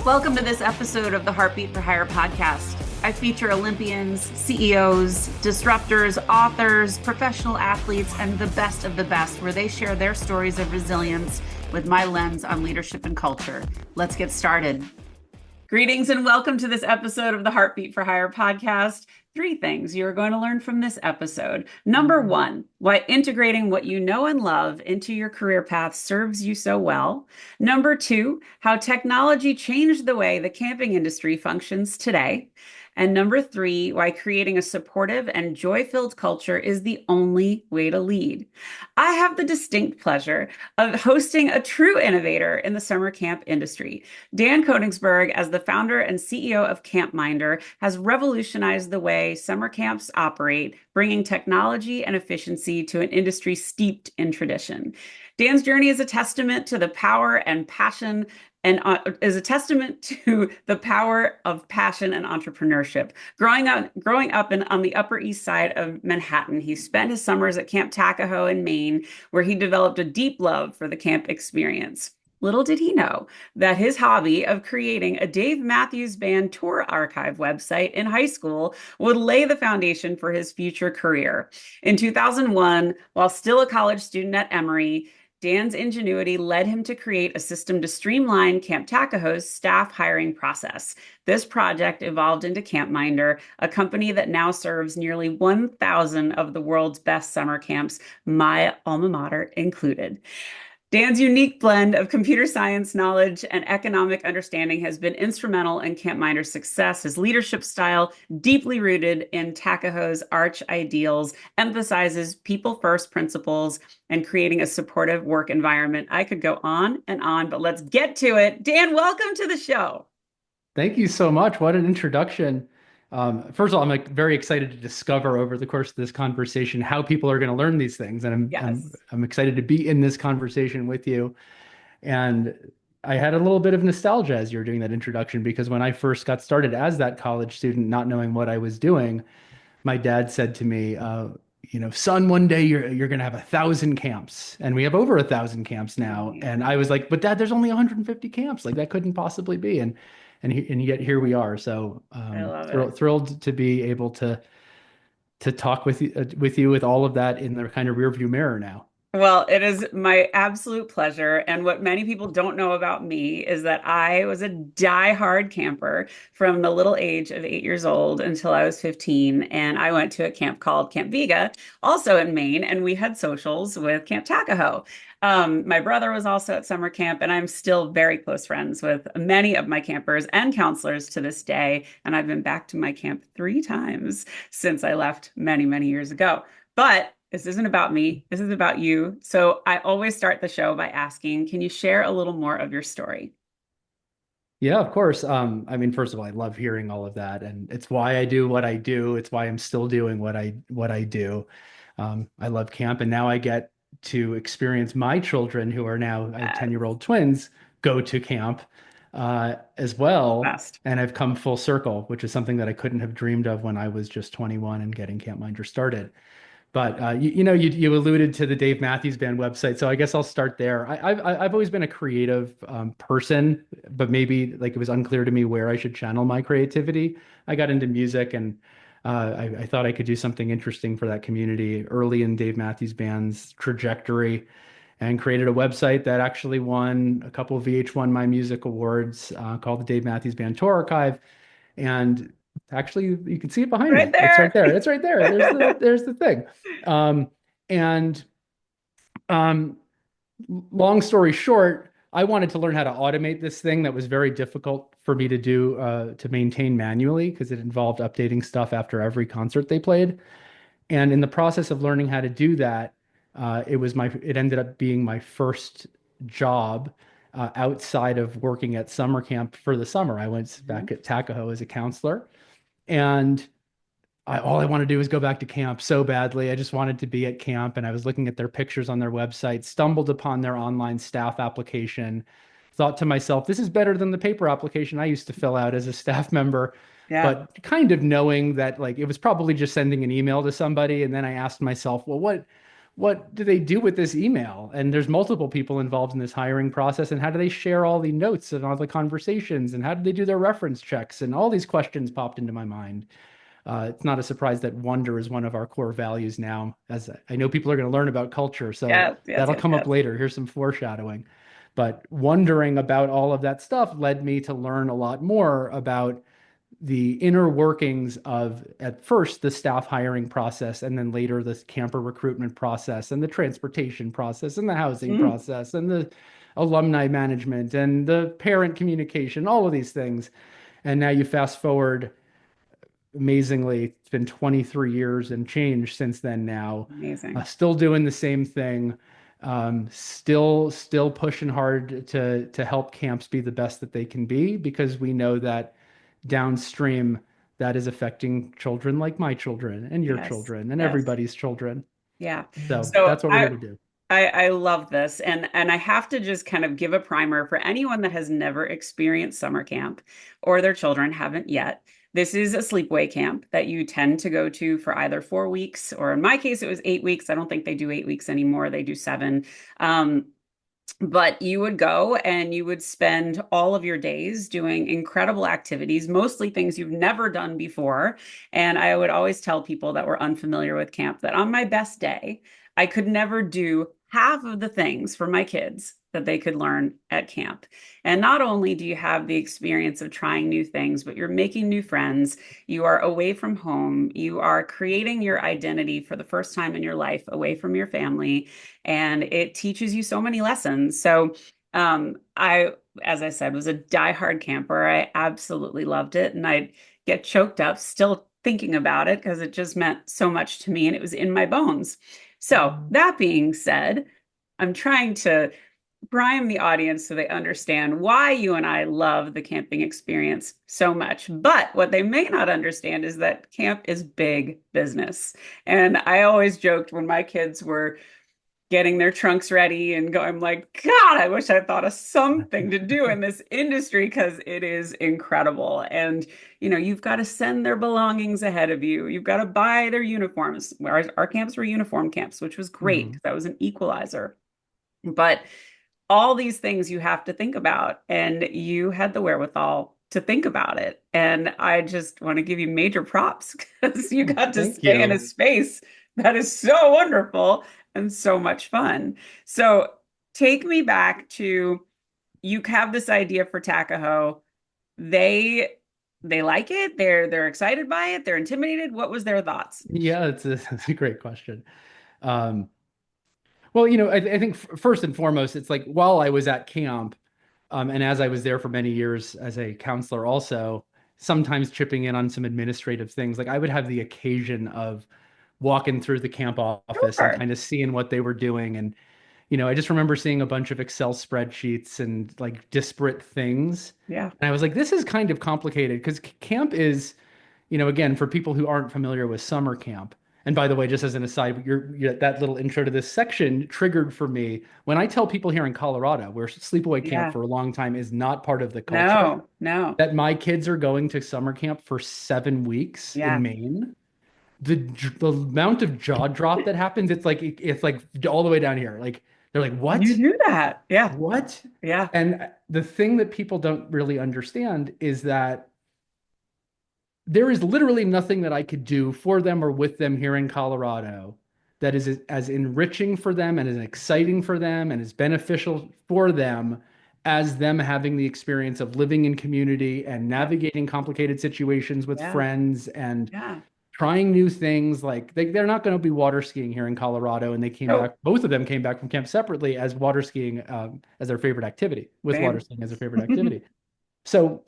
Welcome to this episode of the Heartbeat for Hire podcast. I feature Olympians, CEOs, disruptors, authors, professional athletes, and the best of the best, where they share their stories of resilience with my lens on leadership and culture. Let's get started. Greetings and welcome to this episode of the Heartbeat for Hire podcast. 3 things you're going to learn from this episode. Number 1, why integrating what you know and love into your career path serves you so well. Number 2, how technology changed the way the camping industry functions today. And number 3, why creating a supportive and joy-filled culture is the only way to lead. I have the distinct pleasure of hosting a true innovator in the summer camp industry. Dan Konigsberg, as the founder and CEO of CampMinder, has revolutionized the way summer camps operate, bringing technology and efficiency to an industry steeped in tradition. Dan's journey is a testament to the power and passion and is a testament to the power of passion and entrepreneurship. Growing up on the Upper East Side of Manhattan, he spent his summers at Camp Tacoho in Maine, where he developed a deep love for the camp experience. Little did he know that his hobby of creating a Dave Matthews Band tour archive website in high school would lay the foundation for his future career. In 2001, while still a college student at Emory, Dan's ingenuity led him to create a system to streamline Camp Tacoho's staff hiring process. This project evolved into CampMinder, a company that now serves nearly 1,000 of the world's best summer camps, my alma mater included. Dan's unique blend of computer science knowledge and economic understanding has been instrumental in CampMinder's success. His leadership style, deeply rooted in Tacoho's arch ideals, emphasizes people-first principles and creating a supportive work environment. I could go on, but let's get to it. Dan, welcome to the show. Thank you so much. What an introduction. First of all, I'm very excited to discover over the course of this conversation how people are going to learn these things. And I'm excited to be in this conversation with you. And I had a little bit of nostalgia as you were doing that introduction, because when I first got started as that college student, not knowing what I was doing, my dad said to me, son, one day you're going to have 1,000 camps, and we have over 1,000 camps now. And I was like, but Dad, there's only 150 camps. Like, that couldn't possibly be. And yet here we are. So thrilled to be able to talk with you with all of that in the kind of rearview mirror now. Well, it is my absolute pleasure. And what many people don't know about me is that I was a diehard camper from the little age of 8 years old until I was 15. And I went to a camp called Camp Viga, also in Maine, and we had socials with Camp Tacoho. My brother was also at summer camp, and I'm still very close friends with many of my campers and counselors to this day. And I've been back to my camp 3 times since I left many, many years ago. But this isn't about me. This is about you. So I always start the show by asking, can you share a little more of your story? Yeah, of course. First of all, I love hearing all of that, and it's why I do what I do. It's why I'm still doing what I do. I love camp, and now I get to experience my children, who are now 10-year-old twins, go to camp as well. Best. And I've come full circle, which is something that I couldn't have dreamed of when I was just 21 and getting CampMinder started. But you alluded to the Dave Matthews Band website, so I guess I'll start there. I've always been a creative person, but maybe like it was unclear to me where I should channel my creativity. I got into music, and I thought I could do something interesting for that community early in Dave Matthews Band's trajectory, and created a website that actually won a couple of VH1 My Music Awards, called the Dave Matthews Band Tour Archive. And actually, you can see it behind me. There. It's right there. It's right there. There's the thing. Long story short, I wanted to learn how to automate this thing that was very difficult for me to do, to maintain manually, because it involved updating stuff after every concert they played. And in the process of learning how to do that, it ended up being my first job outside of working at summer camp for the summer. I went back at Tacoho as a counselor, and all I wanted to do was go back to camp so badly. I just wanted to be at camp, and I was looking at their pictures on their website, stumbled upon their online staff application, thought to myself, this is better than the paper application I used to fill out as a staff member. Yeah. But kind of knowing that, like, it was probably just sending an email to somebody. And then I asked myself, well, what do they do with this email? And there's multiple people involved in this hiring process. And how do they share all the notes and all the conversations? And how do they do their reference checks? And all these questions popped into my mind. It's not a surprise that wonder is one of our core values now, as I know people are going to learn about culture. So Yes, yes, that'll yes, come yes. up later. Here's some foreshadowing. But wondering about all of that stuff led me to learn a lot more about the inner workings of, at first, the staff hiring process, and then later the camper recruitment process, and the transportation process, and the housing Mm, process, and the alumni management, and the parent communication, all of these things. And now you fast forward, amazingly, it's been 23 years and change since then now. amazing. Still doing the same thing. Still pushing hard to help camps be the best that they can be, because we know that downstream that is affecting children like my children and your Yes, children and yes. everybody's children. Yeah. So So that's what we're here to do. I love this. And I have to just kind of give a primer for anyone that has never experienced summer camp or their children haven't yet. This is a sleepaway camp that you tend to go to for either 4 weeks, or in my case, it was 8 weeks. I don't think they do 8 weeks anymore. They do 7. Um, but you would go and you would spend all of your days doing incredible activities, mostly things you've never done before. And I would always tell people that were unfamiliar with camp that on my best day, I could never do half of the things for my kids that they could learn at camp. And not only do you have the experience of trying new things, but you're making new friends. You are away from home. You are creating your identity for the first time in your life away from your family, and it teaches you so many lessons. So, as I said, was a diehard camper. I absolutely loved it, and I'd get choked up still thinking about it because it just meant so much to me, and it was in my bones. So, that being said, I'm trying to prime the audience so they understand why you and I love the camping experience so much. But what they may not understand is that camp is big business. And I always joked when my kids were getting their trunks ready and go, I'm like, God, I wish I thought of something to do in this industry because it is incredible. And, you've got to send their belongings ahead of you. You've got to buy their uniforms. Our camps were uniform camps, which was great Mhm. because that was an equalizer. But all these things you have to think about, and you had the wherewithal to think about it. And I just want to give you major props because you got to Thank stay in a you. space that is so wonderful and so much fun. So take me back to, you have this idea for Takaho. They like it. They're excited by it. They're intimidated. What was their thoughts? Yeah, it's a great question. Um, well, I think first and foremost, it's like while I was at camp, and as I was there for many years as a counselor, also sometimes chipping in on some administrative things, like I would have the occasion of walking through the camp office and Sure. kind of seeing what they were doing. And, I just remember seeing a bunch of Excel spreadsheets and like disparate things. Yeah. And I was like, this is kind of complicated because camp is, again, for people who aren't familiar with summer camp. And by the way, just as an aside, that little intro to this section triggered for me when I tell people here in Colorado, where sleepaway camp Yeah. for a long time is not part of the culture, No, no. that my kids are going to summer camp for 7 weeks in Yeah. Maine. The amount of jaw drop that happens, it's like all the way down here. Like they're like, You what? do that. Yeah. What? Yeah. And the thing that people don't really understand is that there is literally nothing that I could do for them or with them here in Colorado that is as enriching for them and as exciting for them and as beneficial for them as them having the experience of living in community and Yep. navigating complicated situations with Yeah. friends and Yeah. trying new things. Like they're not going to be water skiing here in Colorado. And they came Oh, back, both of them came back from camp separately as water skiing as their favorite activity, with water same. skiing as their favorite activity. So,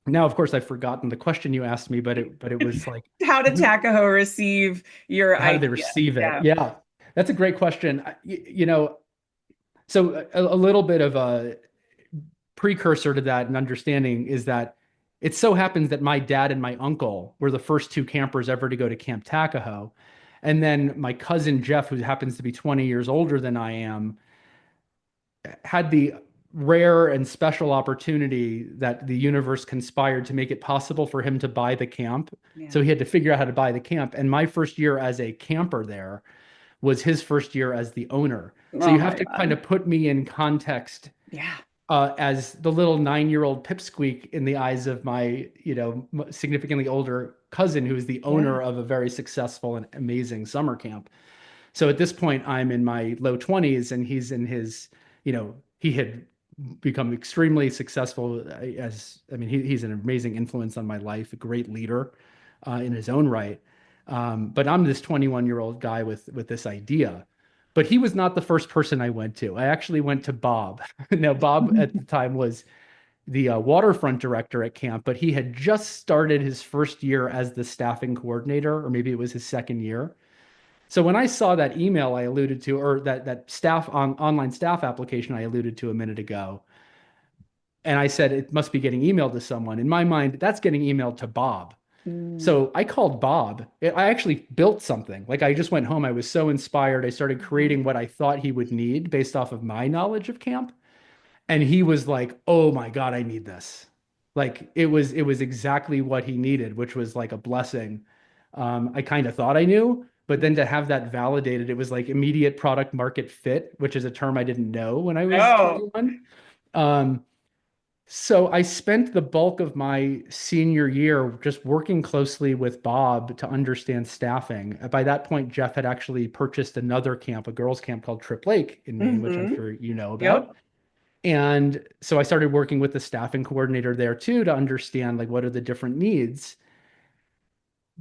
now, of course, I've forgotten the question you asked me, but it was like, How did Takaho receive your how do they idea? receive it? Yeah. Yeah, that's a great question. So a little bit of a precursor to that and understanding is that it so happens that my dad and my uncle were the first two campers ever to go to Camp Takaho. And then my cousin Jeff, who happens to be 20 years older than I am, had the rare and special opportunity that the universe conspired to make it possible for him to buy the camp. Yeah. So he had to figure out how to buy the camp. And my first year as a camper there was his first year as the owner. So Oh you have my to kind God. of put me in context Yeah. as the little 9-year-old pipsqueak in the eyes of my, significantly older cousin, who is the Yeah. owner of a very successful and amazing summer camp. So at this point, I'm in my low 20s and he's in his, he had become extremely successful he's an amazing influence on my life, a great leader in his own right. But I'm this 21-year-old guy with this idea. But he was not the first person I went to. I actually went to Bob. Now, Bob at the time was the waterfront director at camp, but he had just started his first year as the staffing coordinator, or maybe it was his second year. So when I saw that email I alluded to, or that online staff application I alluded to a minute ago, and I said it must be getting emailed to someone. In my mind, that's getting emailed to Bob. Mm. So I called Bob. I actually built something. Like I just went home. I was so inspired. I started creating what I thought he would need based off of my knowledge of camp. And he was like, "Oh my God, I need this." Like it was exactly what he needed, which was like a blessing. I kind of thought I knew, but then to have that validated, it was like immediate product market fit, which is a term I didn't know when I was Oh, 21. Um, so I spent the bulk of my senior year just working closely with Bob to understand staffing. By that point, Jeff had actually purchased another camp, a girls' camp called Trip Lake in Maine, which I'm hmm. sure you know about. Yep. And so I started working with the staffing coordinator there too to understand like what are the different needs.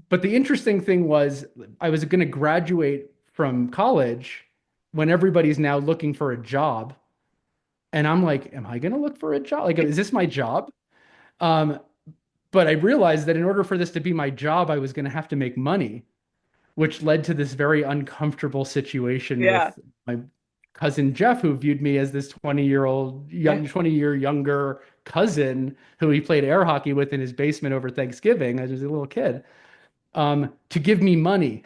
But the interesting thing was I was going to graduate from college when everybody's now looking for a job. And I'm like, am I going to look for a job? Like, is this my job? Um, but I realized that in order for this to be my job, I was going to have to make money, which led to this very uncomfortable situation Yeah. with my cousin Jeff, who viewed me as this 20-year-old, Yeah. 20-year younger cousin who he played air hockey with in his basement over Thanksgiving as a little kid, to give me money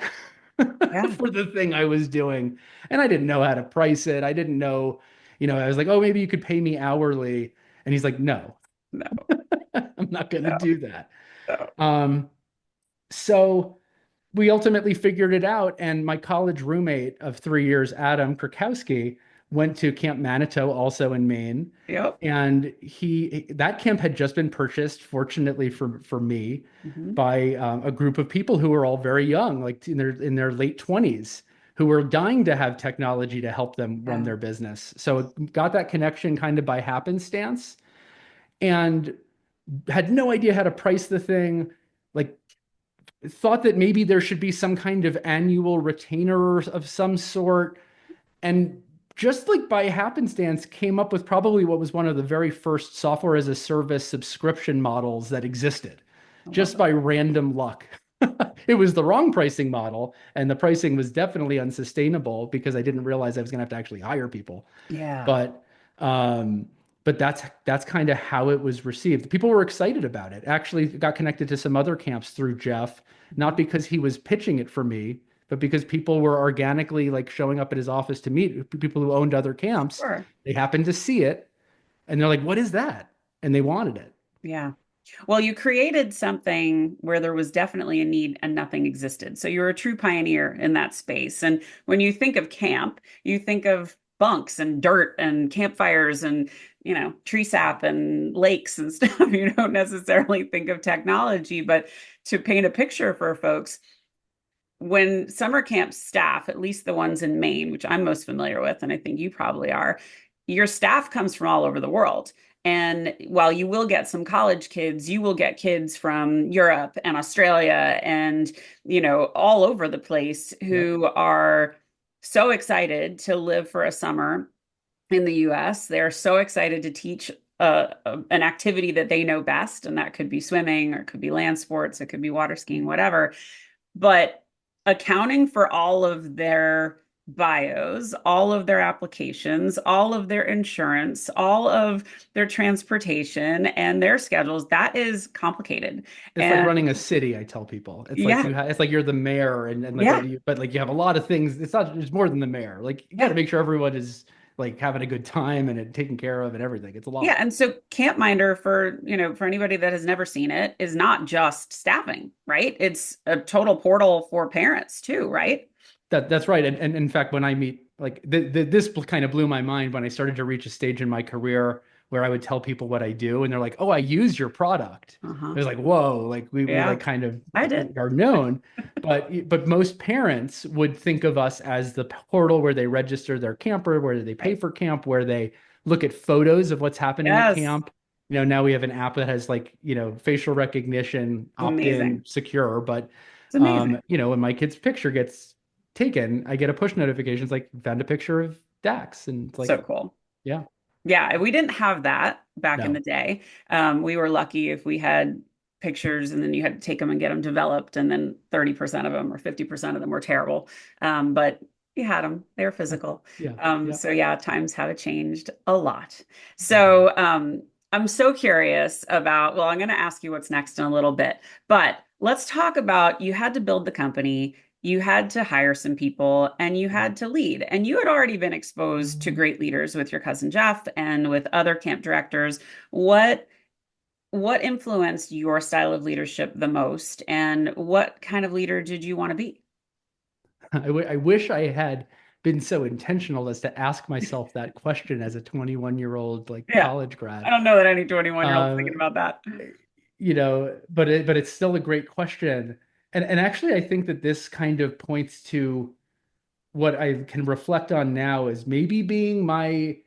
Yeah. for the thing I was doing. And I didn't know how to price it. I didn't know, I was like, oh, maybe you could pay me hourly. And he's like, no, No, I'm not going to no, do that. no. Um, so we ultimately figured it out. And my college roommate of 3 years, Adam Krakowski, went to Camp Manitou, also in Maine. Yep. And that camp had just been purchased, fortunately for me, Hmm. by a group of people who were all very young, like in their late 20s, who were dying to have technology to help them run Yeah. their business. So got that connection kind of by happenstance, and had no idea how to price the thing. Like thought that maybe there should be some kind of annual retainer of some sort, and just like by happenstance came up with probably what was one of the very first software as a service subscription models that existed, I love just it. by random luck. It was the wrong pricing model, and the pricing was definitely unsustainable because I didn't realize I was going to have to actually hire people. Yeah. But um, but that's kind of how it was received. People were excited about it. Actually, got connected to some other camps through Jeff, not because he was pitching it for me, but because people were organically like showing up at his office to meet people who owned other camps. Sure. They happened to see it, and they're like, "What is that?" And they wanted it. Yeah. Well, you created something where there was definitely a need and nothing existed. So you're a true pioneer in that space. And when you think of camp, you think of bunks and dirt and campfires and, tree sap and lakes and stuff. You don't necessarily think of technology, but to paint a picture for folks, when summer camp staff, at least the ones in Maine, which I'm most familiar with, and I think you probably are, your staff comes from all over the world. And while you will get some college kids, you will get kids from Europe and Australia and, all over the place Yep. who are so excited to live for a summer in the US. They're so excited to teach an activity that they know best. And that could be swimming or it could be land sports, it could be water skiing, whatever. But accounting for all of their bios, all of their applications, all of their insurance, all of their transportation and their schedules, that is complicated. It's like And running a city, I tell people. It's like yeah, it's like you're the mayor and like yeah, but like you have a lot of things. It's more than the mayor. Like you got yeah. to make sure everyone is like having a good time and taken care of and everything. It's a Yeah, lot. and so CampMinder for anybody that has never seen it is not just staffing, right? It's a total portal for parents too, right? That's right. And in fact, when I meet like this kind of blew my mind when I started to reach a stage in my career where I would tell people what I do, and they're like, "Oh, I use your product." Uh-huh. It was like, "Whoa!" Like we Yeah, like kind of I did. are known, but most parents would think of us as the portal where they register their camper, where they pay Right. for camp, where they look at photos of what's happening at Yes. camp. Now we have an app that has like, facial recognition, opt-in, Amazing. secure, but It's amazing. when my kid's picture gets taken, I get a push notification. It's like found a picture of Dax, and it's So like, cool. yeah, Yeah, we didn't have that back in the no, day. We were lucky if we had pictures and then you had to take them and get them developed, and then 30% of them or 50% of them were terrible. But you had them, they were physical. yeah, yeah. So yeah, times have changed a lot. Mhm. So I'm so curious about, well, I'm going to ask you what's next in a little bit, but let's talk about you had to build the company. You had to hire some people and you had to lead. And you had already been exposed to great leaders with your cousin Jeff and with other camp directors. What what influenced your style of leadership the most? And what kind of leader did you want to be? I wish I had been so intentional as to ask myself that question as a 21-year-old like Yeah. college I grad. don't know that any 21-year-old's Uh, thinking about that. but it's still a great question. And actually, I think that this kind of points to what I can reflect on now is maybe being my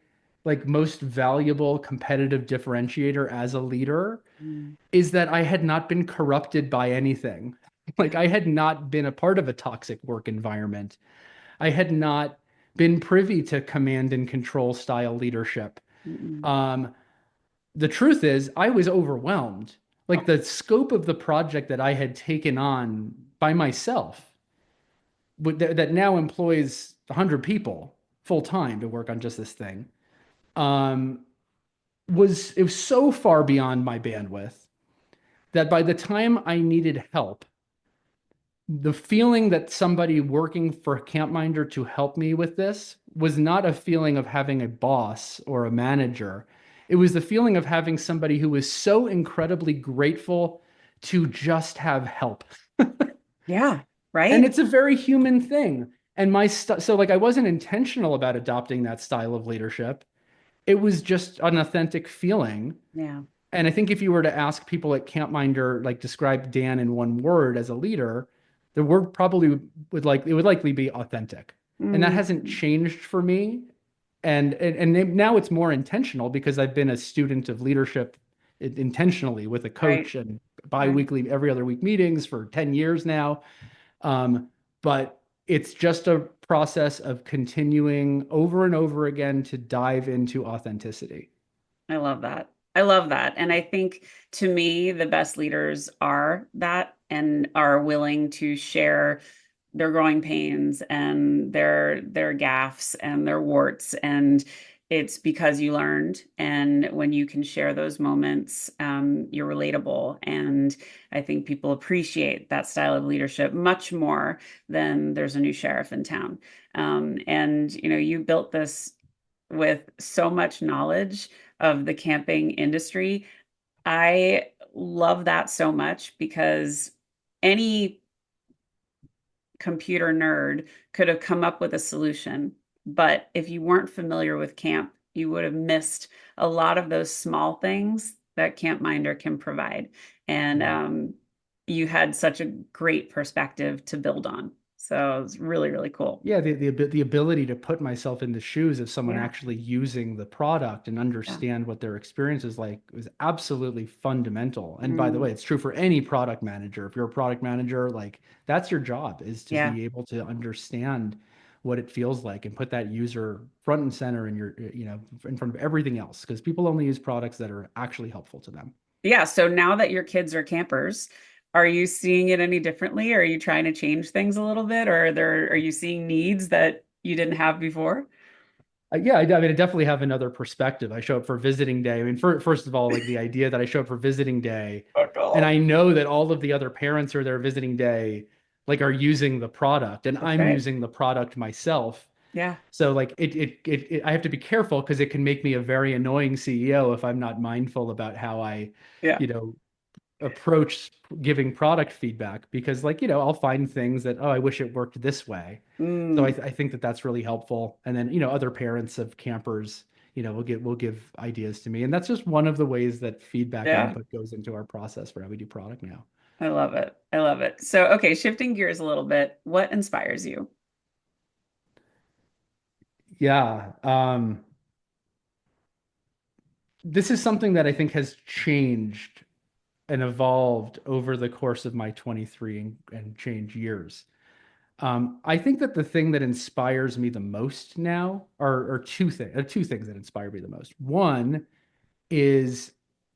like most valuable competitive differentiator as a leader Mm, is that I had not been corrupted by anything. Like I had not been a part of a toxic work environment. I had not been privy to command and control style leadership. mm, Um, the truth is, I was overwhelmed. Like the scope of the project that I had taken on by myself, that now employs 100 people full time to work on just this thing, um, it was so far beyond my bandwidth that by the time I needed help, the feeling that somebody working for CampMinder to help me with this was not a feeling of having a boss or a manager. It was the feeling of having somebody who was so incredibly grateful to just have help. yeah, And right? it's a very human thing. And so like I wasn't intentional about adopting that style of leadership. It was just an authentic feeling. Yeah. And I think if you were to ask people at CampMinder, like describe Dan in one word as a leader, the word probably it would likely be authentic. And that hasn't Mm, changed for me. And now it's more intentional because I've been a student of leadership intentionally with a right, coach and right. biweekly, every other week meetings for 10 years now. Um, but it's just a process of continuing over and over again to dive into authenticity. I love that. I love that. And I think to me, the best leaders are that and are willing to share their growing pains and their gaffes and their warts. And it's because you learned. And when you can share those moments, you're relatable. And I think people appreciate that style of leadership much more than there's a new sheriff in town. And you built this with so much knowledge of the camping industry. I love that so much because any computer nerd could have come up with a solution. But if you weren't familiar with camp, you would have missed a lot of those small things that CampMinder can provide. And you had such a great perspective to build on. So it's really, really cool. Yeah, the ability to put myself in the shoes of someone Yeah. actually using the product and Yeah. understand what their experience is like was absolutely fundamental. And by the Mm, way, it's true for any product manager. If you're a product manager, like that's your job is to yeah. be able to understand what it feels like and put that user front and center in in front of everything else because people only use products that are actually helpful to them. Yeah. So now that your kids are campers, are you seeing it any differently? Are you trying to change things a little bit, or are you seeing needs that you didn't have before? Yeah, I mean, I definitely have another perspective. I show up for visiting day. I mean, first of all, like the idea that I show up for visiting day, Oh, and God. I know that all of the other parents who are there visiting day, like, are using the product, and That's I'm right. using the product myself. Yeah. So, like, I have to be careful because it can make me a very annoying CEO if I'm not mindful about how I, Yeah. you know, approach giving product feedback because like, I'll find things that, oh, I wish it worked this way. So Mm, I think that that's really helpful. And then, other parents of campers, will give ideas to me. And that's just one of the ways that feedback and yeah, input goes into our process for how we do product now. I love it. I love it. So, okay, shifting gears a little bit, what inspires you? Yeah. This is something that I think has changed and evolved over the course of my 23 and change years. I think that the thing that inspires me the most now are two things that inspire me the most. One is,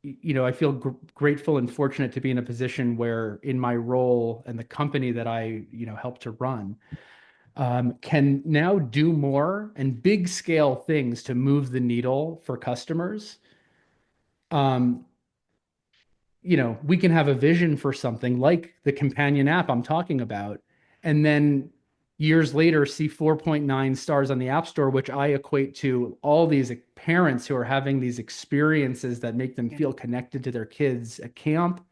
I feel grateful and fortunate to be in a position where in my role and the company that I, help to run, can now do more and big scale things to move the needle for customers. Um, we can have a vision for something like the companion app I'm talking about, and then years later see 4.9 stars on the App Store, which I equate to all these parents who are having these experiences that make them Yeah. feel connected to their kids at camp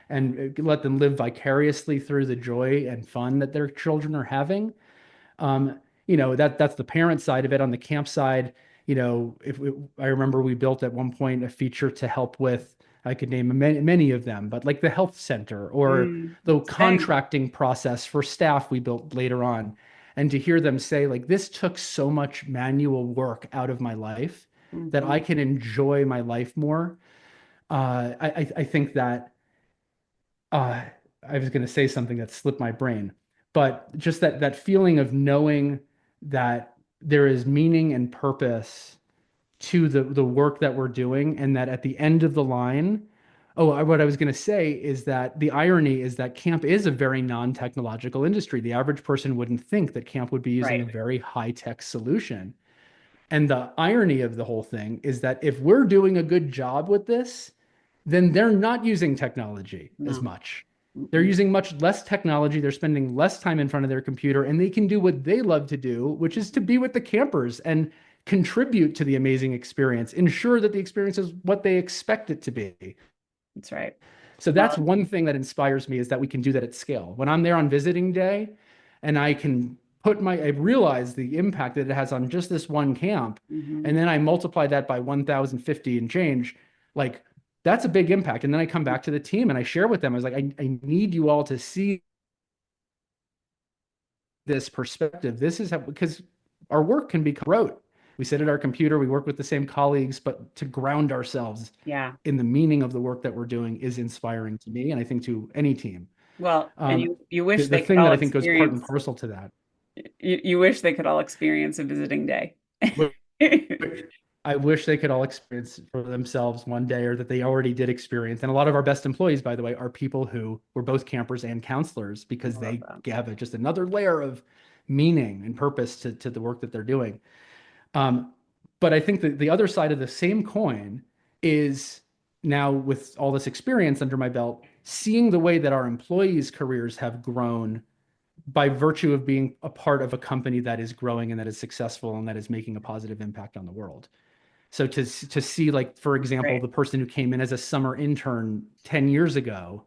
and let them live vicariously through the joy and fun that their children are having. That's the parent side of it. On the camp side, I remember we built at one point a feature to help with, I could name many of them, but like the health center or the Same. contracting process for staff we built later on. And to hear them say, like, this took so much manual work out of my life that Hmm. I can enjoy my life more. I think that uh, I was going to say something that slipped my brain, but just that feeling of knowing that there is meaning and purpose to the work that we're doing, and that at the end of the line, what I was going to say is that the irony is that camp is a very non-technological industry. The average person wouldn't think that camp would be using a Right. very high-tech solution. And the irony of the whole thing is that if we're doing a good job with this, then they're not using technology as No. much. They're Mm-mm. using much less technology. They're spending less time in front of their computer, and they can do what they love to do, which is to be with the campers and contribute to the amazing experience, ensure that the experience is what they expect it to be. That's right. So that's Well, one thing that inspires me is that we can do that at scale. When I'm there on visiting day and I realize the impact that it has on just this one camp, mhm. and then I multiply that by 1,050 and change, like that's a big impact. And then I come back to the team and I share with them. I was like, I need you all to see this perspective. This is how, because our work can be rote. We sit at our computer, we work with the same colleagues, but to ground ourselves Yeah. in the meaning of the work that we're doing is inspiring to me, and I think to any team. Well, and Um, you the, wish the they could thing that all I think goes part and experience parcel to that, you wish they could all experience a visiting day. I wish they could all experience for themselves one day, or that they already did experience. And a lot of our best employees, by the way, are people who were both campers and counselors I because love they that. have just another layer of meaning and purpose to the work that they're doing. Um, but I think that the other side of the same coin is now with all this experience under my belt, seeing the way that our employees' careers have grown by virtue of being a part of a company that is growing and that is successful and that is making a positive impact on the world. So to see, like, for example, Great. the person who came in as a summer intern 10 years ago,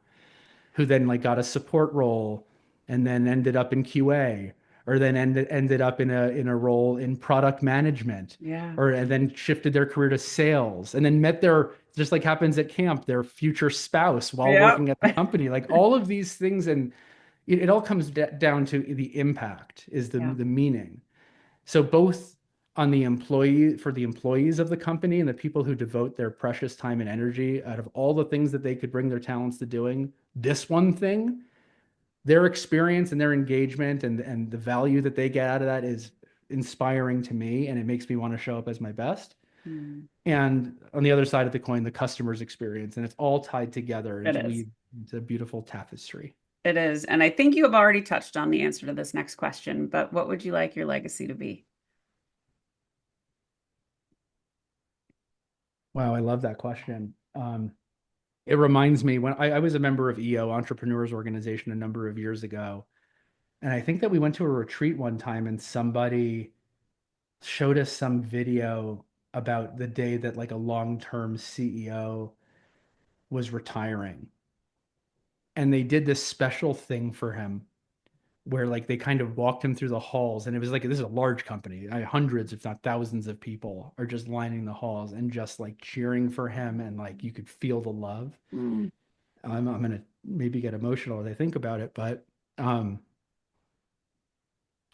who then like got a support role and then ended up in QA, or then ended up in a role in product management, Yeah. or and then shifted their career to sales, and then met their, just like happens at camp, their future spouse while Yep. working at the company. Like all of these things, and it all comes down to the impact is Yeah. the meaning. So both on the employee, for the employees of the company and the people who devote their precious time and energy out of all the things that they could bring their talents to doing, this one thing, their experience and their engagement and the value that they get out of that is inspiring to me, and it makes me want to show up as my best. Mm. And on the other side of the coin, the customer's experience, and it's all tied together and It it's is. weaved into a beautiful tapestry. It is. And I think you have already touched on the answer to this next question, but what would you like your legacy to be? Wow, I love that question. It reminds me when I was a member of EO, Entrepreneurs Organization, a number of years ago. And I think that we went to a retreat one time and somebody showed us some video about the day that like a long-term CEO was retiring. and they did this special thing for him where like they kind of walked him through the halls, and it was like this is a large company. Hundreds if not thousands of people are just lining the halls and just like cheering for him, and like you could feel the love. Mm. I'm gonna maybe get emotional as I think about it, but um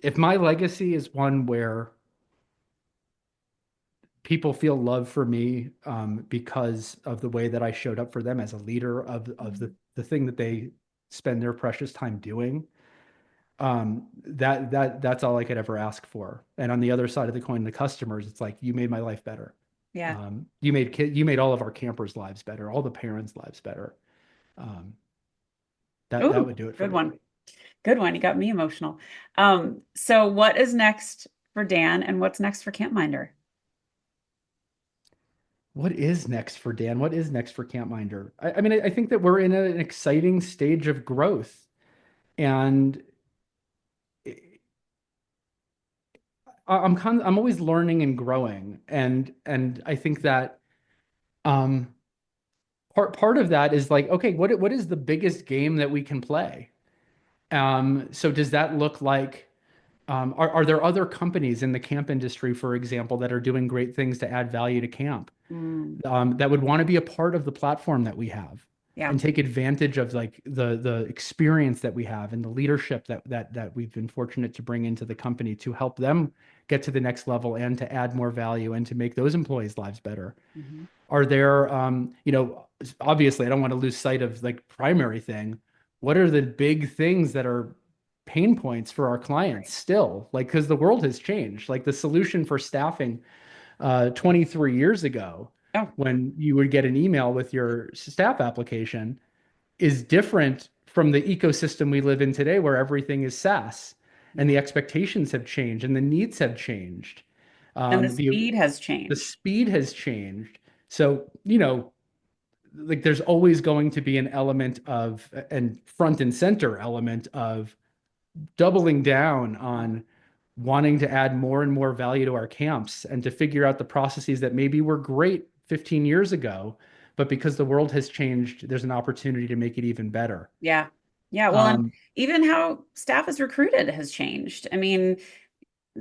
if my legacy is one where people feel love for me because of the way that I showed up for them as a leader of the thing that they spend their precious time doing, that's all I could ever ask for. And on the other side of the coin, the customers, it's like, you made my life better. Yeah. You made all of our campers' lives better, all the parents' lives better. Um, that Ooh, would do it for good me. one. Good one. You got me emotional. So what is next for Dan and what's next for CampMinder? What is next for Dan? What is next for CampMinder? I mean, I think that we're in an exciting stage of growth, and I'm always learning and growing, and I think that um part of that is like, okay, what is the biggest game that we can play? So does that look like are there other companies in the camp industry, for example, that are doing great things to add value to camp, Mm, that would want to be a part of the platform that we have yeah. and take advantage of like the experience that we have and the leadership that we've been fortunate to bring into the company to help them get to the next level and to add more value and to make those employees' lives better? Mhm. Are there, obviously, I don't want to lose sight of like primary thing. What are the big things that are pain points for our clients Right. still? Like, because the world has changed. Like the solution for staffing 23 years ago, Oh, when you would get an email with your staff application, is different from the ecosystem we live in today, where everything is SaaS and yeah. the expectations have changed and the needs have changed. And the The speed has the changed. speed has changed. So, like there's always going to be an element of, and front and center element of, doubling down on wanting to add more and more value to our camps and to figure out the processes that maybe were great 15 years ago, but because the world has changed, there's an opportunity to make it even better. Yeah. Yeah. Well, and Um, even how staff is recruited has changed. I mean,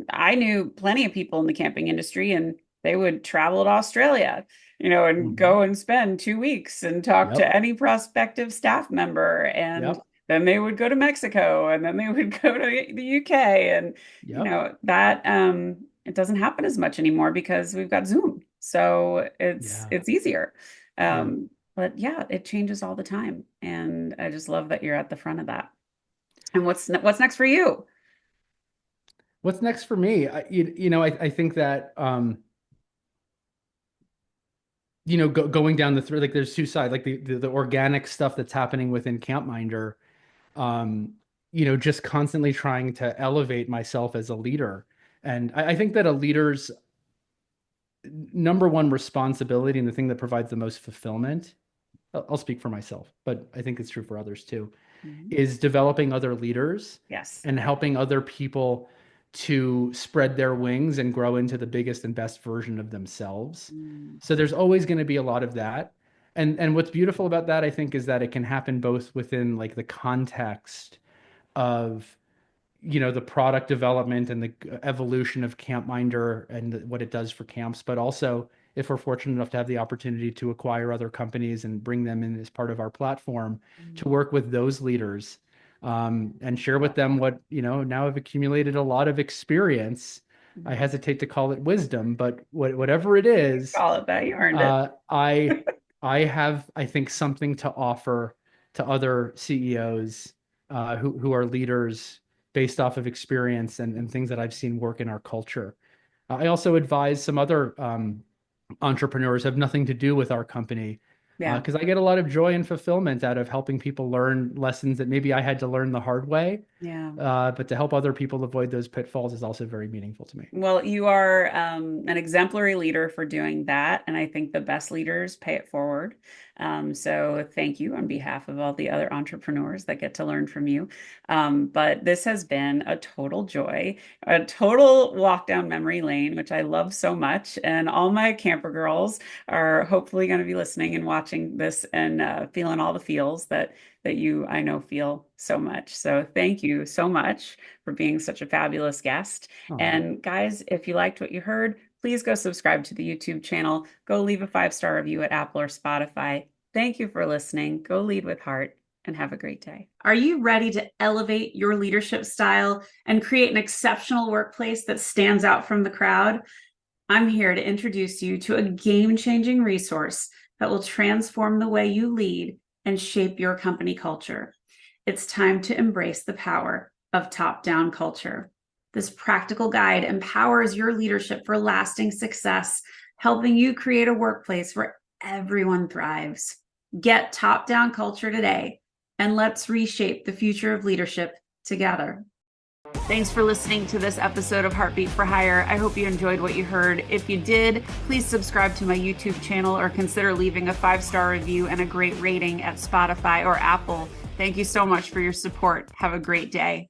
I knew plenty of people in the camping industry and they would travel to Australia, and mhm. go and spend 2 weeks and talk Yep. to any prospective staff member. And Yep. then they would go to Mexico and then they would go to the UK. And, Yep. that it doesn't happen as much anymore because we've got Zoom. So it's Yeah. it's easier. Yeah. But yeah, it changes all the time. And I just love that you're at the front of that. And what's next for you? What's next for me? I think that, going down the through, like there's two sides, like the organic stuff that's happening within CampMinder, um, just constantly trying to elevate myself as a leader. And I think that a leader's number one responsibility and the thing that provides the most fulfillment, I'll speak for myself, but I think it's true for others too, Mhm. is developing other leaders Yes. and helping other people to spread their wings and grow into the biggest and best version of themselves. Mm. So there's always going to be a lot of that. And what's beautiful about that, I think, is that it can happen both within like the context of, the product development and the evolution of CampMinder and what it does for camps, but also if we're fortunate enough to have the opportunity to acquire other companies and bring them in as part of our platform, to work with those leaders, and share with them what, now have accumulated a lot of experience. I Mhm. hesitate to call it wisdom, but whatever it is, Call it that. You earned it. uh, I I have, I think, something to offer to other CEOs, who are leaders based off of experience and things that I've seen work in our culture. I also advise some other entrepreneurs who have nothing to do with our company, Yeah. because I get a lot of joy and fulfillment out of helping people learn lessons that maybe I had to learn the hard way. Yeah. But to help other people avoid those pitfalls is also very meaningful to me. Well, you are an exemplary leader for doing that. And I think the best leaders pay it forward. So thank you on behalf of all the other entrepreneurs that get to learn from you. But this has been a total joy, a total walk down memory lane, which I love so much. And all my camper girls are hopefully going to be listening and watching this and feeling all the feels that you, I know, feel so much. So thank you so much for being such a fabulous guest. Oh. And guys, if you liked what you heard, please go subscribe to the YouTube channel. Go leave a 5-star review at Apple or Spotify. Thank you for listening. Go lead with heart and have a great day. Are you ready to elevate your leadership style and create an exceptional workplace that stands out from the crowd? I'm here to introduce you to a game-changing resource that will transform the way you lead and shape your company culture. It's time to embrace the power of top-down culture. This practical guide empowers your leadership for lasting success, helping you create a workplace where everyone thrives. Get top-down culture today, and let's reshape the future of leadership together. Thanks for listening to this episode of Heartbeat for Hire. I hope you enjoyed what you heard. If you did, please subscribe to my YouTube channel or consider leaving a 5-star review and a great rating at Spotify or Apple. Thank you so much for your support. Have a great day.